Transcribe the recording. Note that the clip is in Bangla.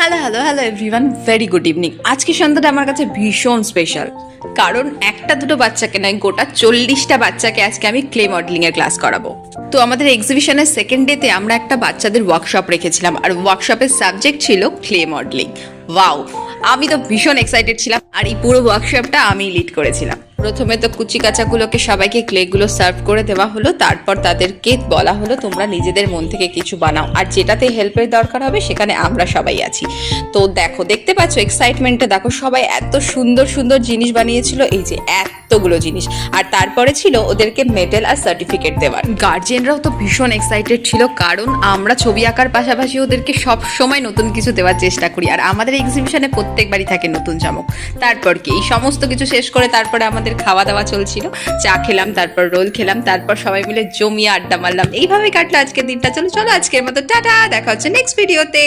Hello hello hello everyone, very good evening. আজকে সন্ধ্যাটা আমার কাছে ভীষণ স্পেশাল, কারণ একটা দুটো বাচ্চাকে নয়, গোটা 40টা বাচ্চাকে আজকে আমি ক্লে মডেলিং এর ক্লাস করাবো। তো আমাদের এক্সিবিশনের সেকেন্ড ডেতে আমরা একটা বাচ্চাদের ওয়ার্কশপ রেখেছিলাম, আর ওয়ার্কশপের সাবজেক্ট ছিল ক্লে মডেলিং। ওয়াও, আমি তো ভীষণ এক্সাইটেড ছিলাম, আর এই পুরো ওয়ার্কশপটা আমি লিড করেছিলাম। প্রথমে তো কুচি কাচাগুলোকে সবাইকে ক্লেগুলো সার্ভ করে দেওয়া হলো, তারপর তাদেরকে বলা হলো তোমরা নিজেদের মন থেকে কিছু বানাও, আর যেটাতে হেল্পের দরকার হবে সেখানে আমরা সবাই আছি। তো দেখো, দেখতে পাচ্ছ এক্সাইটমেন্টটা দেখো, সবাই এত সুন্দর সুন্দর জিনিস বানিয়েছিল, এই যে এতগুলো জিনিস। আর তারপরে ছিল ওদেরকে মেডেল আর সার্টিফিকেট দেওয়ার। গার্জিয়ানরাও তো ভীষণ এক্সাইটেড ছিল, কারণ আমরা ছবি আঁকার পাশাপাশি ওদেরকে সব সময় নতুন কিছু দেওয়ার চেষ্টা করি, আর আমাদের এক্সিবিশনে প্রত্যেকবারই থাকে নতুন চমক। তারপর কি এই সমস্ত কিছু শেষ করে তারপরে আমাদের খাওয়া দাওয়া চলছিল, চা খেলাম, তারপর রোল খেলাম, তারপর সবাই মিলে জমিয়ে আড্ডা মারলাম। এইভাবে কাটলো আজকের দিনটা। চলো চলো, আজকের মতো টাটা, দেখা হচ্ছে নেক্সট ভিডিওতে।